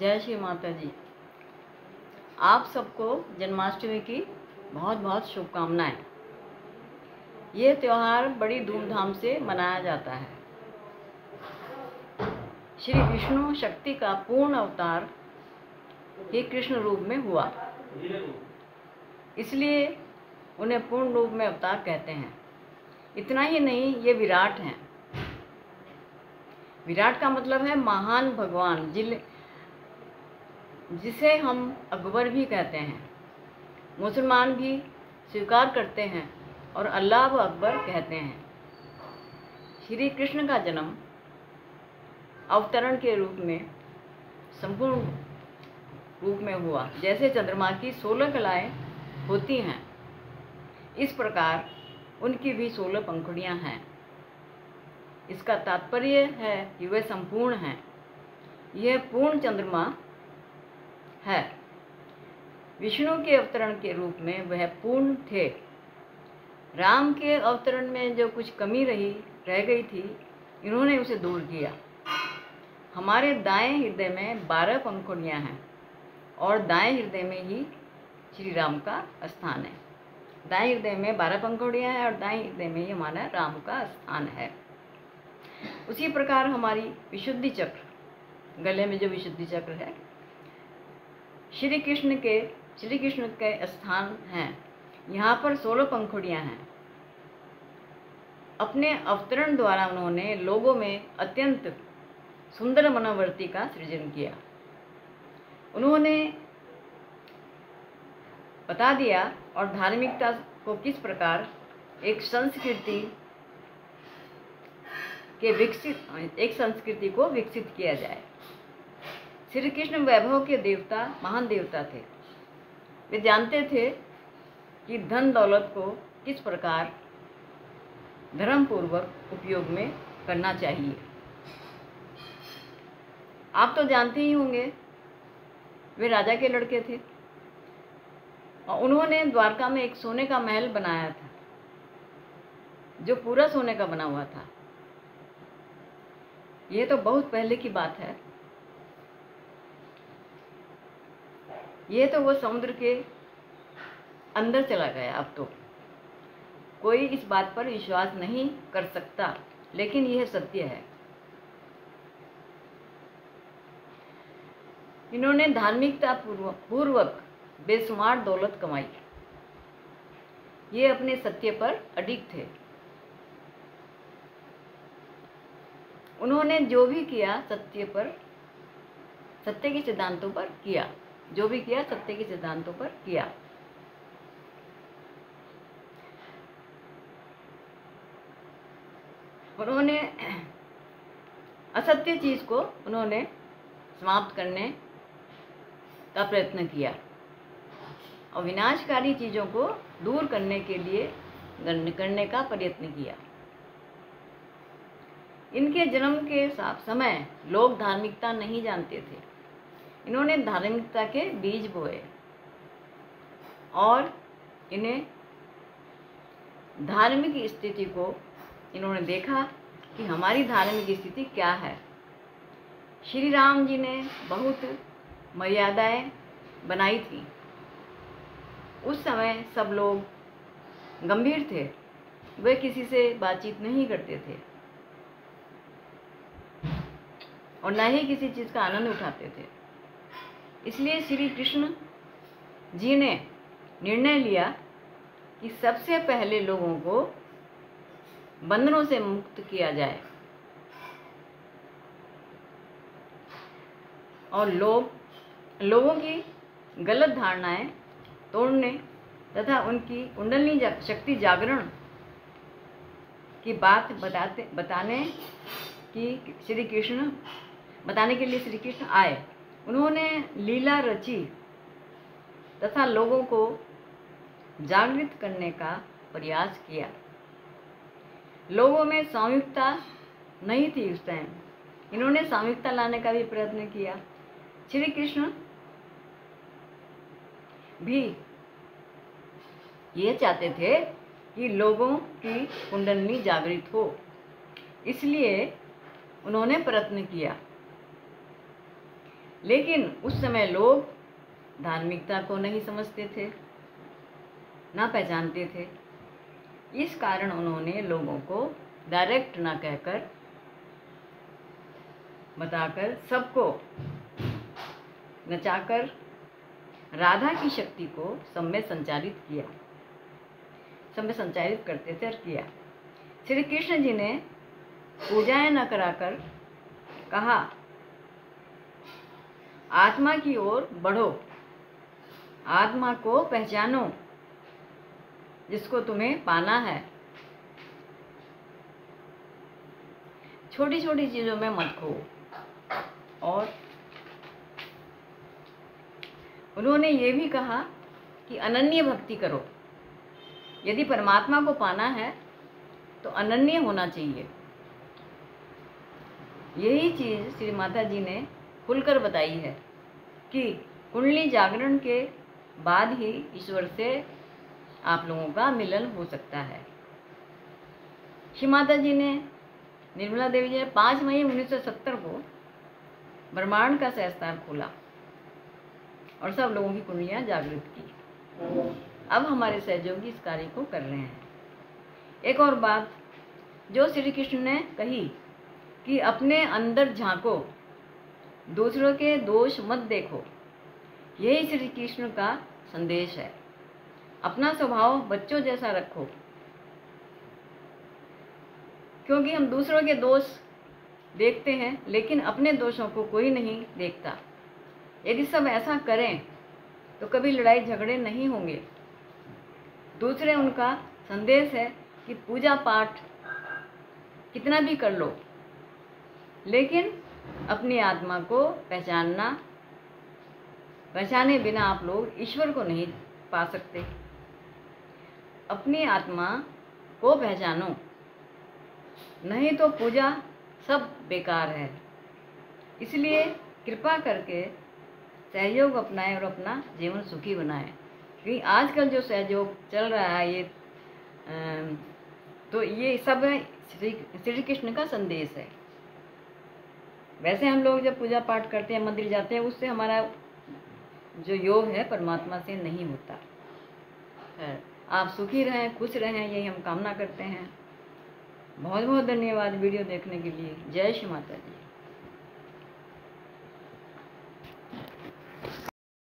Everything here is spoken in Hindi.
जय श्री माता जी। आप सबको जन्माष्टमी की बहुत बहुत शुभकामनाएं। ये त्यौहार बड़ी धूमधाम से मनाया जाता है। श्री विष्णु शक्ति का पूर्ण अवतार ही कृष्ण रूप में हुआ, इसलिए उन्हें पूर्ण रूप में अवतार कहते हैं। इतना ही नहीं, ये विराट हैं। विराट का मतलब है महान भगवान, जिसे हम अकबर भी कहते हैं। मुसलमान भी स्वीकार करते हैं और अल्लाह व अकबर कहते हैं। श्री कृष्ण का जन्म अवतरण के रूप में संपूर्ण रूप में हुआ। जैसे चंद्रमा की 16 कलाएं होती हैं, इस प्रकार उनकी भी 16 पंखुड़ियां हैं। इसका तात्पर्य है कि वे संपूर्ण हैं। यह पूर्ण चंद्रमा है। विष्णु के अवतरण के रूप में वह पूर्ण थे। राम के अवतरण में जो कुछ कमी रह गई थी, इन्होंने उसे दूर किया। हमारे दाएं हृदय में 12 पंखुड़ियां हैं और दाएं हृदय में ही श्री राम का स्थान है। दाएं हृदय में 12 पंखुड़ियां हैं और दाएं हृदय में ही हमारा राम का स्थान है। उसी प्रकार हमारी विशुद्धि चक्र, गले में जो विशुद्धि चक्र है, श्री कृष्ण के स्थान हैं। यहाँ पर 16 पंखुड़ियाँ हैं। अपने अवतरण द्वारा उन्होंने लोगों में अत्यंत सुंदर मनोवृत्ति का सृजन किया। उन्होंने बता दिया और धार्मिकता को किस प्रकार एक संस्कृति को विकसित किया जाए। श्री कृष्ण वैभव के देवता, महान देवता थे। वे जानते थे कि धन दौलत को किस प्रकार धर्मपूर्वक उपयोग में करना चाहिए। आप तो जानते ही होंगे, वे राजा के लड़के थे और उन्होंने द्वारका में एक सोने का महल बनाया था, जो पूरा सोने का बना हुआ था। ये तो बहुत पहले की बात है। ये तो वो समुद्र के अंदर चला गया। अब तो कोई इस बात पर विश्वास नहीं कर सकता, लेकिन यह सत्य है। इन्होंने धार्मिकता पूर्वक बेशुमार दौलत कमाई। ये अपने सत्य पर अडिग थे। उन्होंने जो भी किया सत्य के सिद्धांतों पर किया। सत्य के सिद्धांतों पर किया। उन्होंने असत्य चीज को उन्होंने समाप्त करने का प्रयत्न किया और विनाशकारी चीजों को दूर करने का प्रयत्न किया। इनके जन्म के समय लोग धार्मिकता नहीं जानते थे। इन्होंने धार्मिकता के बीज बोए और इन्हें धार्मिक स्थिति को इन्होंने देखा कि हमारी धार्मिक स्थिति क्या है। श्री राम जी ने बहुत मर्यादाएं बनाई थी। उस समय सब लोग गंभीर थे। वे किसी से बातचीत नहीं करते थे और न ही किसी चीज़ का आनंद उठाते थे। इसलिए श्री कृष्ण जी ने निर्णय लिया कि सबसे पहले लोगों को बंधनों से मुक्त किया जाए और लोगों की गलत धारणाएं तोड़ने तथा उनकी कुंडलिनी शक्ति जागरण की बात बताने के लिए श्री कृष्ण आए। उन्होंने लीला रची तथा लोगों को जागृत करने का प्रयास किया। लोगों में सामूहिकता नहीं थी उस टाइम। इन्होंने सामूहिकता लाने का भी प्रयत्न किया। श्री कृष्ण भी ये चाहते थे कि लोगों की कुंडलिनी जागृत हो, इसलिए उन्होंने प्रयत्न किया। लेकिन उस समय लोग धार्मिकता को नहीं समझते थे, ना पहचानते थे। इस कारण उन्होंने लोगों को डायरेक्ट ना कहकर बताकर सबको नचाकर राधा की शक्ति को सब में संचारित किया, सब में संचारित करते थे और किया। श्री कृष्ण जी ने पूजाएं न कराकर कहा, आत्मा की ओर बढ़ो, आत्मा को पहचानो जिसको तुम्हें पाना है। छोटी छोटी चीज़ों में मत खो। और उन्होंने ये भी कहा कि अनन्य भक्ति करो। यदि परमात्मा को पाना है तो अनन्य होना चाहिए। यही चीज़ श्री माता जी ने खुलकर बताई है कि कुंडली जागरण के बाद ही ईश्वर से आप लोगों का मिलन हो सकता है। श्री माता जी ने, निर्मला देवी जी ने 5 मई 1970 को ब्रह्मांड का सहस्त्रार खोला और सब लोगों की कुंडलियाँ जागृत की। अब हमारे सहयोगी इस कार्य को कर रहे हैं। एक और बात जो श्री कृष्ण ने कही कि अपने अंदर झांको, दूसरों के दोष मत देखो, यही श्री कृष्ण का संदेश है। अपना स्वभाव बच्चों जैसा रखो, क्योंकि हम दूसरों के दोष देखते हैं लेकिन अपने दोषों को कोई नहीं देखता। यदि सब ऐसा करें तो कभी लड़ाई झगड़े नहीं होंगे। दूसरे उनका संदेश है कि पूजा पाठ कितना भी कर लो, लेकिन अपनी आत्मा को पहचाने बिना आप लोग ईश्वर को नहीं पा सकते। अपनी आत्मा को पहचानो, नहीं तो पूजा सब बेकार है। इसलिए कृपा करके सहयोग अपनाएं और अपना जीवन सुखी बनाएं। क्योंकि आजकल जो सहयोग चल रहा है तो ये सब श्री कृष्ण का संदेश है। वैसे हम लोग जब पूजा पाठ करते हैं, मंदिर जाते हैं, उससे हमारा जो योग है परमात्मा से नहीं होता है। आप सुखी रहें, खुश रहें, यही हम कामना करते हैं। बहुत बहुत धन्यवाद वीडियो देखने के लिए। जय श्री माता जी।